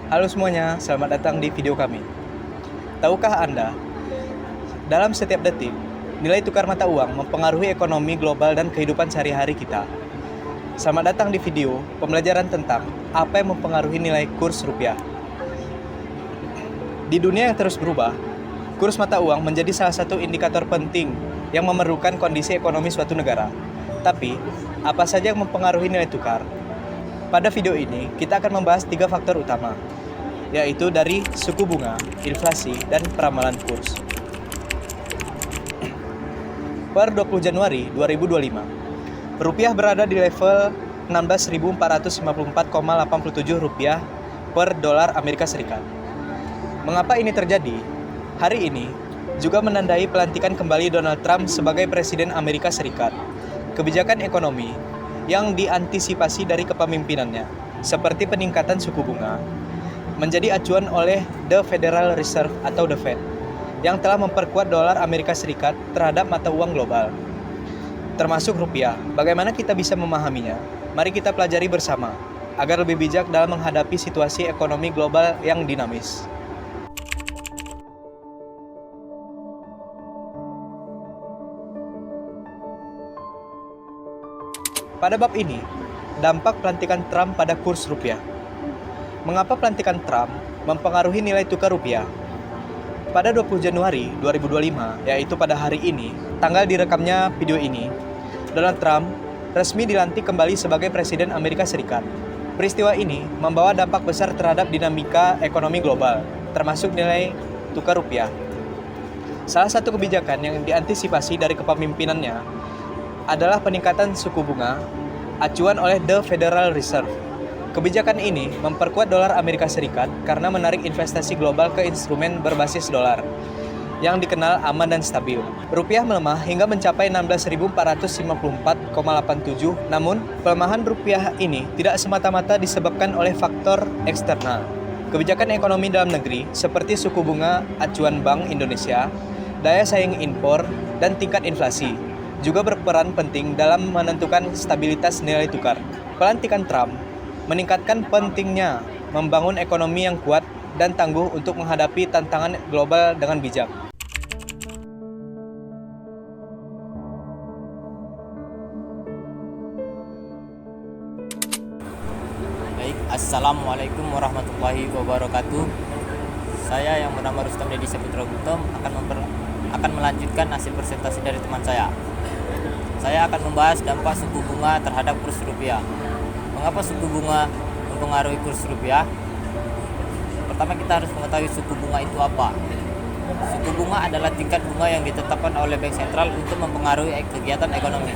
Halo semuanya, selamat datang di video kami. Tahukah Anda, dalam setiap detik, nilai tukar mata uang mempengaruhi ekonomi global dan kehidupan sehari-hari kita. Selamat datang di video pembelajaran tentang apa yang mempengaruhi nilai kurs rupiah. Di dunia yang terus berubah, kurs mata uang menjadi salah satu indikator penting yang memerlukan kondisi ekonomi suatu negara. Tapi, apa saja yang mempengaruhi nilai tukar? Pada video ini, kita akan membahas 3 faktor utama, yaitu dari suku bunga, inflasi, dan peramalan kurs. Per 20 Januari 2025, rupiah berada di level 16.454,87 rupiah per dolar Amerika Serikat. Mengapa ini terjadi? Hari ini juga menandai pelantikan kembali Donald Trump sebagai Presiden Amerika Serikat. Kebijakan ekonomi yang diantisipasi dari kepemimpinannya, seperti peningkatan suku bunga, menjadi acuan oleh The Federal Reserve atau The Fed, yang telah memperkuat dolar Amerika Serikat terhadap mata uang global, termasuk rupiah. Bagaimana kita bisa memahaminya? Mari kita pelajari bersama, agar lebih bijak dalam menghadapi situasi ekonomi global yang dinamis. Pada bab ini, dampak pelantikan Trump pada kurs rupiah. Mengapa pelantikan Trump mempengaruhi nilai tukar rupiah? Pada 20 Januari 2025, yaitu pada hari ini, tanggal direkamnya video ini, Donald Trump resmi dilantik kembali sebagai Presiden Amerika Serikat. Peristiwa ini membawa dampak besar terhadap dinamika ekonomi global, termasuk nilai tukar rupiah. Salah satu kebijakan yang diantisipasi dari kepemimpinannya adalah peningkatan suku bunga acuan oleh The Federal Reserve. Kebijakan ini memperkuat dolar Amerika Serikat karena menarik investasi global ke instrumen berbasis dolar yang dikenal aman dan stabil. Rupiah melemah hingga mencapai 16.454,87. Namun, pelemahan rupiah ini tidak semata-mata disebabkan oleh faktor eksternal. Kebijakan ekonomi dalam negeri seperti suku bunga acuan Bank Indonesia, daya saing impor, dan tingkat inflasi juga berperan penting dalam menentukan stabilitas nilai tukar. Pelantikan Trump meningkatkan pentingnya membangun ekonomi yang kuat dan tangguh untuk menghadapi tantangan global dengan bijak. Baik, Assalamualaikum warahmatullahi wabarakatuh. Saya yang bernama Rustam Deddy Saputra Guttom akan melanjutkan hasil presentasi dari teman saya. Saya akan membahas dampak suku bunga terhadap kurs rupiah. Mengapa suku bunga mempengaruhi kurs rupiah? Pertama, kita harus mengetahui suku bunga itu apa. Suku bunga adalah tingkat bunga yang ditetapkan oleh Bank Sentral untuk mempengaruhi kegiatan ekonomi.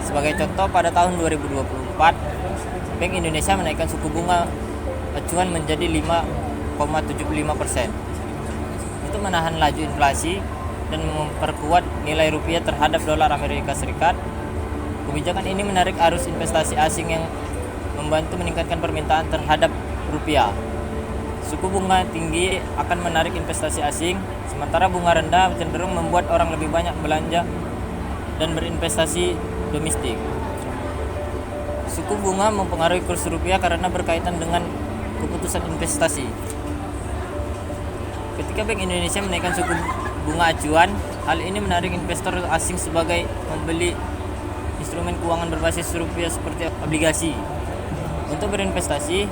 Sebagai contoh, pada tahun 2024, Bank Indonesia menaikkan suku bunga acuan menjadi 5,75%. Itu menahan laju inflasi dan memperkuat nilai rupiah terhadap dolar Amerika Serikat. Kebijakan ini menarik arus investasi asing yang membantu meningkatkan permintaan terhadap rupiah. Suku bunga tinggi akan menarik investasi asing, sementara bunga rendah cenderung membuat orang lebih banyak belanja dan berinvestasi domestik. Suku bunga mempengaruhi kurs rupiah karena berkaitan dengan keputusan investasi. Ketika Bank Indonesia menaikkan suku bunga acuan, hal ini menarik investor asing sebagai membeli instrumen keuangan berbasis rupiah seperti obligasi. Untuk berinvestasi,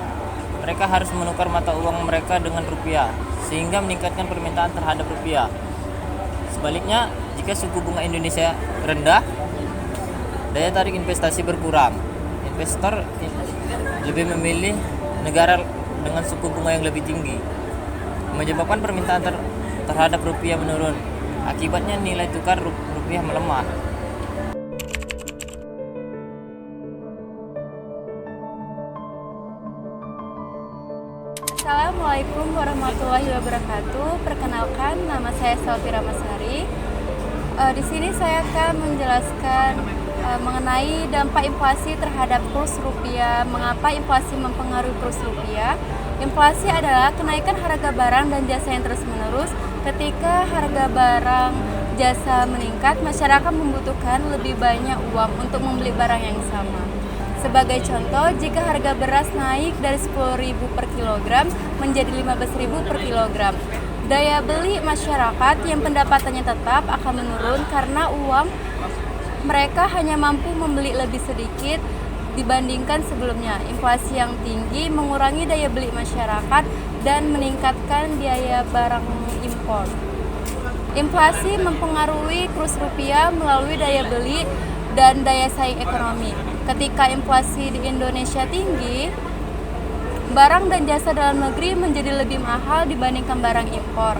mereka harus menukar mata uang mereka dengan rupiah, sehingga meningkatkan permintaan terhadap rupiah. Sebaliknya, jika suku bunga Indonesia rendah, daya tarik investasi berkurang. Investor lebih memilih negara dengan suku bunga yang lebih tinggi, menyebabkan permintaan terhadap rupiah menurun. Akibatnya nilai tukar rupiah melemah. Assalamualaikum warahmatullahi wabarakatuh. Perkenalkan, nama saya Salvira Masari. Di sini saya akan menjelaskan mengenai dampak inflasi terhadap kurs rupiah. Mengapa inflasi mempengaruhi kurs rupiah? Inflasi adalah kenaikan harga barang dan jasa yang terus-menerus. Ketika harga barang jasa meningkat, masyarakat membutuhkan lebih banyak uang untuk membeli barang yang sama. Sebagai contoh, jika harga beras naik dari 10.000 per kilogram menjadi 15.000 per kilogram, daya beli masyarakat yang pendapatannya tetap akan menurun karena uang mereka hanya mampu membeli lebih sedikit dibandingkan sebelumnya. Inflasi yang tinggi mengurangi daya beli masyarakat dan meningkatkan biaya barang impor. Inflasi mempengaruhi kurs rupiah melalui daya beli dan daya saing ekonomi. Ketika inflasi di Indonesia tinggi, barang dan jasa dalam negeri menjadi lebih mahal dibandingkan barang impor.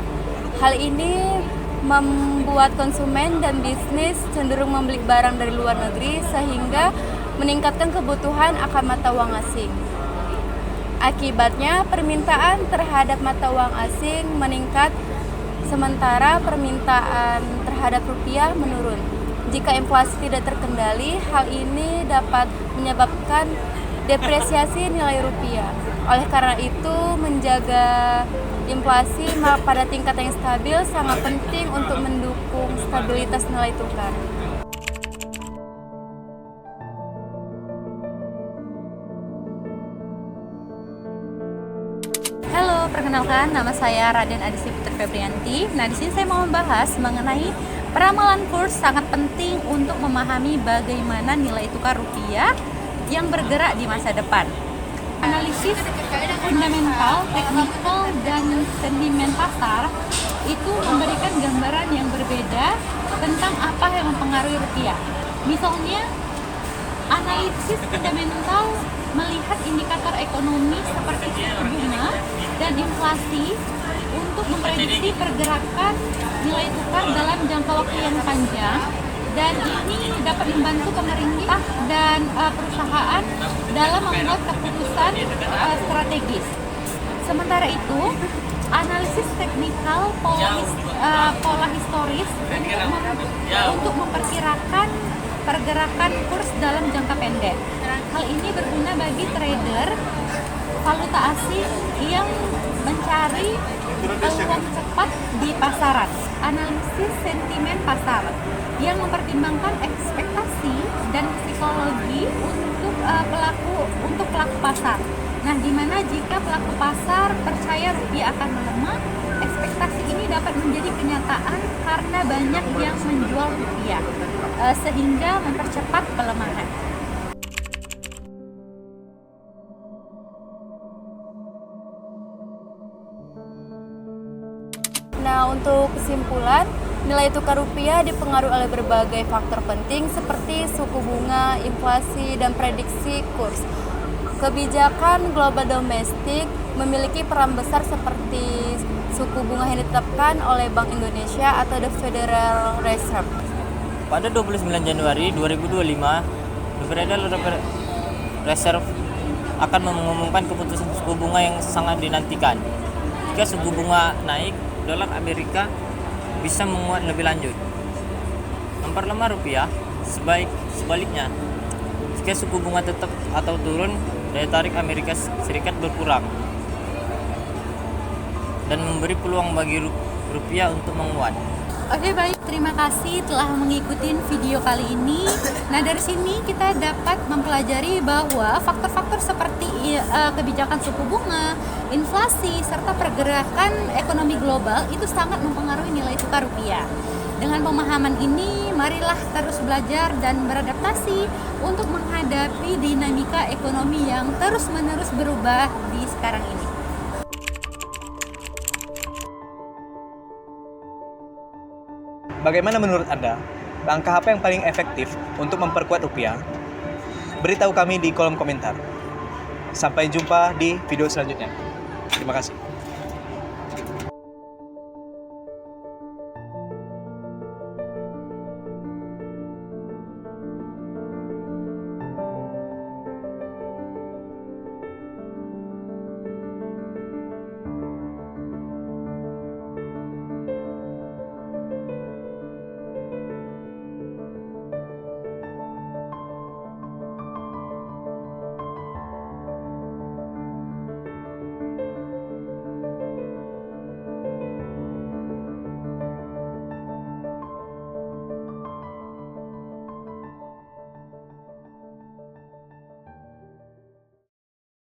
Hal ini membuat konsumen dan bisnis cenderung membeli barang dari luar negeri sehingga meningkatkan kebutuhan akan mata uang asing. Akibatnya, permintaan terhadap mata uang asing meningkat sementara permintaan terhadap rupiah menurun. Jika inflasi tidak terkendali, hal ini dapat menyebabkan depresiasi nilai rupiah. Oleh karena itu, menjaga inflasi pada tingkat yang stabil sangat penting untuk mendukung stabilitas nilai tukar. Halo, perkenalkan nama saya Raden Adisi Putri Febrianti. Nah, di sini saya mau membahas mengenai peramalan kurs sangat penting untuk memahami bagaimana nilai tukar rupiah yang bergerak di masa depan. Analisis fundamental, teknikal, dan sentimen pasar itu memberikan gambaran yang berbeda tentang apa yang mempengaruhi rupiah. Misalnya, analisis fundamental melihat indikator ekonomi seperti suku bunga dan inflasi untuk memprediksi pergerakan nilai tukar dalam jangka waktu yang panjang, dan ini dapat membantu pemerintah dan perusahaan dalam membuat keputusan strategis. Sementara itu, analisis teknikal pola historis untuk memperkirakan pergerakan kurs dalam jangka pendek. Hal ini berguna bagi trader valuta asing yang mencari peluang cepat di pasaran. Analisis sentimen pasar yang mempertimbangkan ekspektasi dan psikologi untuk pelaku pasar. Nah, di mana jika pelaku pasar percaya rupiah akan melemah, ekspektasi ini dapat menjadi kenyataan karena banyak yang menjual rupiah, sehingga mempercepat pelemahan. Nah, untuk kesimpulan, nilai tukar rupiah dipengaruhi oleh berbagai faktor penting seperti suku bunga, inflasi, dan prediksi kurs. Kebijakan global domestik memiliki peran besar seperti suku bunga yang ditetapkan oleh Bank Indonesia atau The Federal Reserve. Pada 29 Januari 2025, The Federal Reserve akan mengumumkan keputusan suku bunga yang sangat dinantikan. Jika suku bunga naik, dolar Amerika bisa menguat lebih lanjut, memperlemah rupiah. Sebaliknya, jika suku bunga tetap atau turun, daya tarik Amerika Serikat berkurang dan memberi peluang bagi rupiah untuk menguat. Oke, baik, terima kasih telah mengikuti video kali ini. Nah, dari sini kita dapat mempelajari bahwa faktor-faktor seperti kebijakan suku bunga, inflasi, serta pergerakan ekonomi global itu sangat mempengaruhi nilai tukar rupiah. Dengan pemahaman ini, marilah terus belajar dan beradaptasi untuk menghadapi dinamika ekonomi yang terus-menerus berubah di sekarang ini. Bagaimana menurut Anda? Langkah apa yang paling efektif untuk memperkuat rupiah? Beritahu kami di kolom komentar. Sampai jumpa di video selanjutnya. Terima kasih.